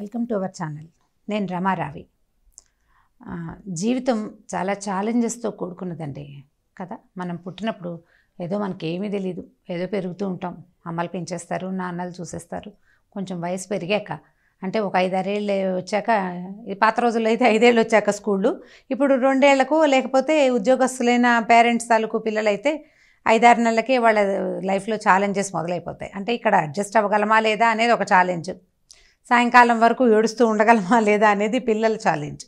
Welcome to our channel. నేను రమారావి. జీవితం చాలా ఛాలెంజెస్తో కూడుకున్నదండి కదా. మనం పుట్టినప్పుడు ఏదో మనకేమీ తెలియదు, ఏదో పెరుగుతూ ఉంటాం. అమ్మలు పెంచేస్తారు, నాన్నలు చూసేస్తారు. కొంచెం వయసు పెరిగాక అంటే ఒక 5-6 ఏళ్ళు వచ్చాక, పాత రోజుల్లో అయితే 5 ఏళ్ళు వచ్చాక స్కూళ్ళు, ఇప్పుడు 2 ఏళ్లకు లేకపోతే ఉద్యోగస్తులైన పేరెంట్స్ తాలూకు పిల్లలైతే 5-6 నెలలకే వాళ్ళ లైఫ్లో ఛాలెంజెస్ మొదలైపోతాయి. అంటే ఇక్కడ అడ్జస్ట్ అవ్వగలమా లేదా అనేది ఒక ఛాలెంజ్, సాయంకాలం వరకు ఏడుస్తూ ఉండగలమా లేదా అనేది పిల్లల ఛాలెంజ్.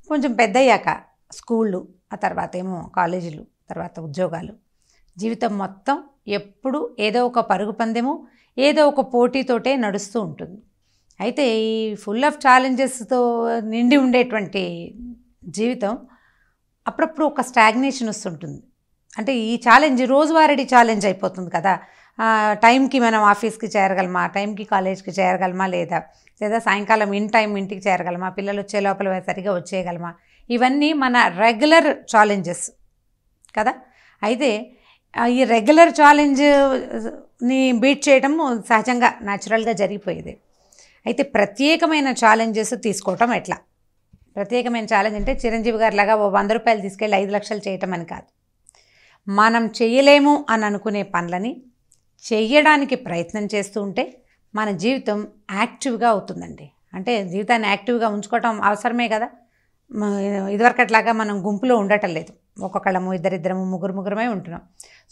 కొంచెం పెద్దయ్యాక స్కూళ్ళు, ఆ తర్వాత ఏమో కాలేజీలు, తర్వాత ఉద్యోగాలు, జీవితం మొత్తం ఎప్పుడు ఏదో ఒక పరుగు పందెము, ఏదో ఒక పోటీతోటే నడుస్తూ ఉంటుంది. అయితే ఈ ఫుల్ ఆఫ్ ఛాలెంజెస్తో నిండి ఉండేటువంటి జీవితం అప్పుడప్పుడు ఒక స్టాగ్నేషన్ వస్తుంటుంది. అంటే ఈ ఛాలెంజ్ రోజువారీ ఛాలెంజ్ అయిపోతుంది కదా. టైంకి మనం ఆఫీస్కి చేరగలమా, టైంకి కాలేజ్కి చేరగలమా లేదా సాయంకాలం ఇంటికి చేరగలమా, పిల్లలు వచ్చే లోపల సరిగా వచ్చేయగలమా, ఇవన్నీ మన రెగ్యులర్ ఛాలెంజెస్ కదా. అయితే ఈ రెగ్యులర్ ఛాలెంజ్ని బీట్ చేయడం సహజంగా న్యాచురల్గా జరిగిపోయేది. అయితే ప్రత్యేకమైన ఛాలెంజెస్ తీసుకోవటం ఎట్లా? ప్రత్యేకమైన ఛాలెంజ్ అంటే చిరంజీవి గారి లాగా 100 రూపాయలు తీసుకెళ్ళి 5 లక్షలు చేయటం అని కాదు. మనం చేయలేము అని అనుకునే పనులని చెయ్యడానికి ప్రయత్నం చేస్తూ ఉంటే మన జీవితం యాక్టివ్గా అవుతుందండి. అంటే జీవితాన్ని యాక్టివ్గా ఉంచుకోవటం అవసరమే కదా. ఇదివరకట్లాగా మనం గుంపులో ఉండటం లేదు, ఒక్కొక్కళ్ళము, ఇద్దరిద్దరము, ముగ్గురమే ఉంటున్నాం.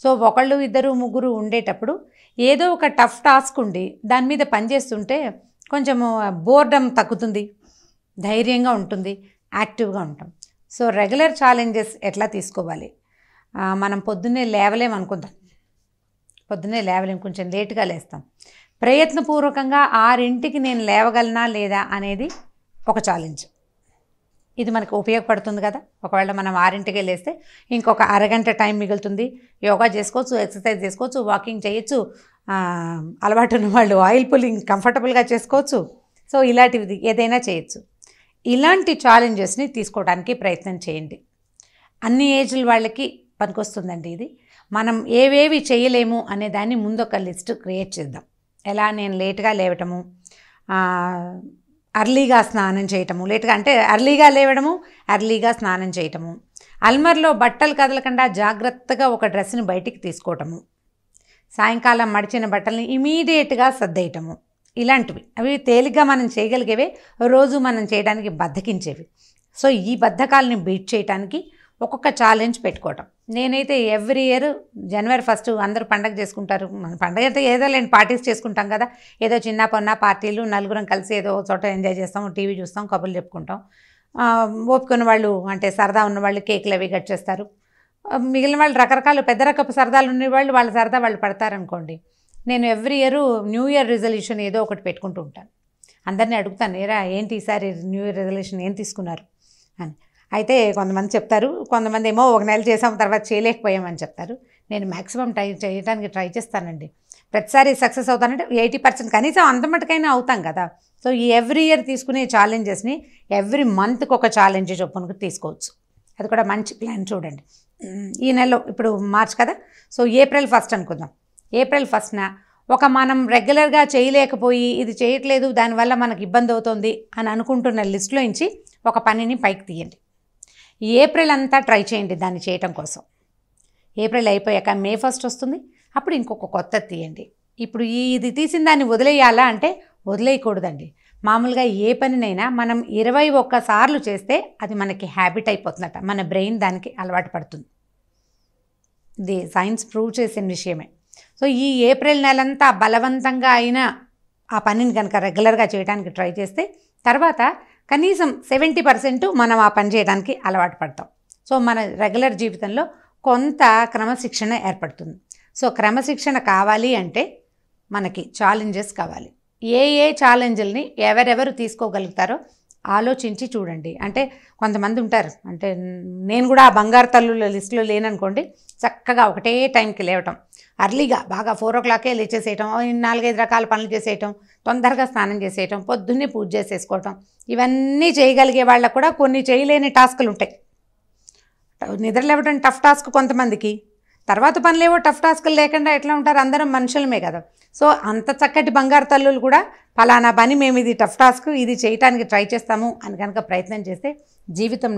సో 1, 2, 3 ఉండేటప్పుడు ఏదో ఒక టఫ్ టాస్క్ ఉండి దాని మీద పనిచేస్తుంటే కొంచెము బోర్డమ్ తగ్గుతుంది, ధైర్యంగా ఉంటుంది, యాక్టివ్గా ఉంటాం. సో రెగ్యులర్ ఛాలెంజెస్ ఎట్లా తీసుకోవాలి? మనం పొద్దున్నే లేవలేం, కొంచెం లేటుగా లేస్తాం. ప్రయత్నపూర్వకంగా 6ంటికి నేను లేవగలనా లేదా అనేది ఒక ఛాలెంజ్. ఇది మనకు ఉపయోగపడుతుంది కదా. ఒకవేళ మనం 6ంటికే లేస్తే ఇంకొక అరగంట టైం మిగులుతుంది. యోగా చేసుకోవచ్చు, ఎక్సర్సైజ్ చేసుకోవచ్చు, వాకింగ్ చేయొచ్చు, అలవాటు ఉన్న వాళ్ళు ఆయిల్ పుల్లింగ్ కంఫర్టబుల్గా చేసుకోవచ్చు. సో ఇలాంటివి ఏదైనా చేయొచ్చు. ఇలాంటి ఛాలెంజెస్ని తీసుకోవడానికి ప్రయత్నం చేయండి. అన్ని ఏజ్ల వాళ్ళకి పనికొస్తుందండి ఇది. మనం ఏవేవి చేయలేము అనే దాన్ని ముందు ఒక లిస్ట్ క్రియేట్ చేద్దాం. ఎలా? నేను లేట్గా లేవటము, అర్లీగా స్నానం చేయటము, లేట్గా అంటే అర్లీగా లేవడము, అర్లీగా స్నానం చేయటము, అల్మర్లో బట్టలు కదలకుండా జాగ్రత్తగా ఒక డ్రెస్ని బయటికి తీసుకోవటము, సాయంకాలం మడిచిన బట్టల్ని ఇమీడియట్గా సర్దేయటము, ఇలాంటివి. అవి తేలిగ్గా మనం చేయగలిగేవే, రోజు మనం చేయడానికి బద్ధకించేవి. సో ఈ బద్ధకాలని బీట్ చేయడానికి ఒక్కొక్క ఛాలెంజ్ పెట్టుకోవటం. నేనైతే ఎవ్రీ ఇయర్ January 1 అందరూ పండగ చేసుకుంటారు. మన పండగ అయితే ఏదో లేని పార్టీస్ చేసుకుంటాం కదా. ఏదో చిన్న పొన్న పార్టీలు, నలుగురం కలిసి ఏదో చోట ఎంజాయ్ చేస్తాం, టీవీ చూస్తాం, కబుర్లు చెప్పుకుంటాం. ఓపుకున్న వాళ్ళు అంటే సరదా ఉన్నవాళ్ళు కేకులు అవి కట్ చేస్తారు. మిగిలిన వాళ్ళు రకరకాల పెద్ద రకపు సరదాలు ఉన్నవాళ్ళు వాళ్ళ సరదా వాళ్ళు పడతారనుకోండి. నేను every year new year resolution ఏదో ఒకటి పెట్టుకుంటూ ఉంటాను. అందరినీ అడుగుతాను, ఏరా ఏంటి ఈసారి న్యూ ఇయర్ రిజల్యూషన్ ఏం తీసుకున్నారు అని. అయితే కొంతమంది చెప్తారు, కొంతమంది ఏమో 1 నెల చేసాం తర్వాత చేయలేకపోయామని చెప్తారు. నేను మ్యాక్సిమం చేయడానికి ట్రై చేస్తానండి. ప్రతిసారి సక్సెస్ అవుతానంటే 80% కనీసం అంత మటుకైనా అవుతాం కదా. సో ఈ ఎవ్రీ ఇయర్ తీసుకునే ఛాలెంజెస్ని ఎవ్రీ మంత్కి ఒక ఛాలెంజ్ చొప్పున తీసుకోవచ్చు. అది కూడా మంచి ప్లాన్. చూడండి, ఈ నెలలో ఇప్పుడు మార్చ్ కదా, సో April 1 అనుకుందాం. April 1న మనం రెగ్యులర్గా చేయలేకపోయి ఇది చేయట్లేదు, దానివల్ల మనకు ఇబ్బంది అవుతుంది అని అనుకుంటున్న లిస్టులో నుంచి ఒక పనిని పైకి తీయండి. ఏప్రిల్ అంతా ట్రై చేయండి దాన్ని చేయటం కోసం. ఏప్రిల్ అయిపోయాక May 1 వస్తుంది, అప్పుడు ఇంకొక కొత్త తీయండి. ఇప్పుడు ఇది తీసిన దాన్ని వదిలేయాలా అంటే వదిలేయకూడదండి. మామూలుగా ఏ పనినైనా మనం 21 సార్లు చేస్తే అది మనకి హ్యాబిట్ అయిపోతుందట, మన బ్రెయిన్ దానికి అలవాటు పడుతుంది. ఇది సైన్స్ ప్రూవ్ చేసిన విషయమే. సో ఈ ఏప్రిల్ నెలంతా బలవంతంగా అయినా ఆ పనిని కనుక రెగ్యులర్గా చేయడానికి ట్రై చేస్తే తర్వాత కనీసం 70% మనం ఆ పని చేయడానికి అలవాటు పడతాం. సో మన రెగ్యులర్ జీవితంలో కొంత క్రమశిక్షణ ఏర్పడుతుంది. సో క్రమశిక్షణ కావాలి అంటే మనకి ఛాలెంజెస్ కావాలి. ఏ ఛాలెంజ్ని ఎవరెవరు తీసుకోగలుగుతారో ఆలోచించి చూడండి. అంటే కొంతమంది ఉంటారు, అంటే నేను కూడా ఆ బంగారు తల్లుల లిస్టులో లేననుకోండి, చక్కగా ఒకటే టైంకి లేవటం, అర్లీగా బాగా 4 o'clockకే లేచేసేయటం, 4-5 రకాల పనులు చేసేయటం, తొందరగా స్నానం చేసేయటం, పొద్దున్నే పూజ చేసేసుకోవటం, ఇవన్నీ చేయగలిగే వాళ్ళకు కూడా కొన్ని చేయలేని టాస్కులు ఉంటాయి. నిద్ర లేవటం టఫ్ టాస్క్ కొంతమందికి, తర్వాత పనులేవో టఫ్ టాస్కులు లేకుండా ఎట్లా ఉంటారు, అందరం మనుషులమే కదా. సో అంత చక్కటి బంగారు తల్లులు కూడా ఫలానా పని మేము ఇది టఫ్ టాస్క్ ఇది చేయడానికి ట్రై చేస్తాము అని కనుక ప్రయత్నం చేస్తే జీవితం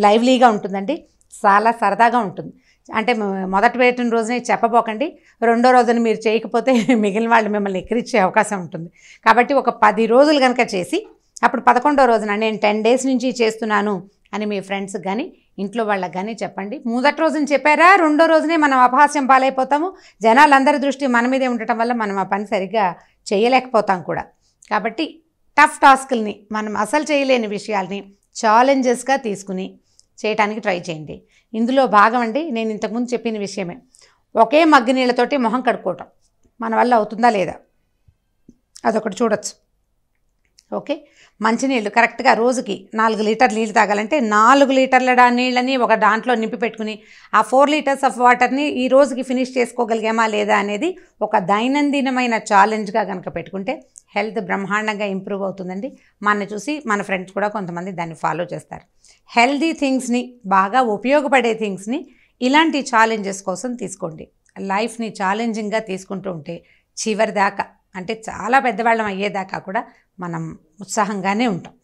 లైవ్లీగా ఉంటుందండి, చాలా సరదాగా ఉంటుంది. అంటే మొదటి పెట్టిన రోజునే చెప్పబోకండి, రెండో రోజున మీరు చేయకపోతే మిగిలిన వాళ్ళు మిమ్మల్ని ఎక్కిరించే అవకాశం ఉంటుంది. కాబట్టి ఒక 10 రోజులు కనుక చేసి అప్పుడు 11వ రోజున నేను 10 డేస్ నుంచి చేస్తున్నాను అని మీ ఫ్రెండ్స్కి కానీ ఇంట్లో వాళ్ళకి కానీ చెప్పండి. మొదటి రోజున చెప్పారా, రెండో రోజునే మనం అపహాస్యం పాలైపోతాము. జనాలందరి దృష్టి మన మీదే ఉండటం వల్ల మనం ఆ పని సరిగ్గా చేయలేకపోతాం కూడా. కాబట్టి టఫ్ టాస్కుల్ని, మనం అసలు చేయలేని విషయాల్ని ఛాలెంజెస్గా తీసుకుని చేయడానికి ట్రై చేయండి. ఇందులో భాగం అండి, నేను ఇంతకుముందు చెప్పిన విషయమే, ఒకే మగ్గి నీళ్ళతోటి మొహం కడుక్కోవటం మన వల్ల అవుతుందా లేదా అదొకటి చూడొచ్చు. ఓకే, మంచినీళ్ళు కరెక్ట్గా రోజుకి 4 లీటర్ల నీళ్ళు తాగాలంటే 4 లీటర్ల నీళ్ళని ఒక దాంట్లో నింపి పెట్టుకుని ఆ 4 లీటర్స్ ఆఫ్ వాటర్ని ఈ రోజుకి ఫినిష్ చేసుకోగలిగామా లేదా అనేది ఒక దైనందినమైన ఛాలెంజ్గా కనుక పెట్టుకుంటే హెల్త్ బ్రహ్మాండంగా ఇంప్రూవ్ అవుతుందండి. మన చూసి మన ఫ్రెండ్స్ కూడా కొంతమంది దాన్ని ఫాలో చేస్తారు. హెల్దీ థింగ్స్ని, బాగా ఉపయోగపడే థింగ్స్ని ఇలాంటి ఛాలెంజెస్ కోసం తీసుకోండి. లైఫ్ని ఛాలెంజింగ్గా తీసుకుంటూ ఉంటే చివరి దాకా, అంటే చాలా పెద్దవాళ్ళం అయ్యేదాకా కూడా మనం ఉత్సాహంగానే ఉంటాం.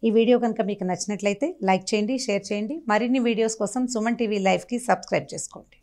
ఈ వీడియో కనుక మీకు నచ్చినట్లయితే లైక్ చేయండి, షేర్ చేయండి. మరిన్ని వీడియోస్ కోసం సుమన్ టీవీ లైవ్కి సబ్స్క్రైబ్ చేసుకోండి.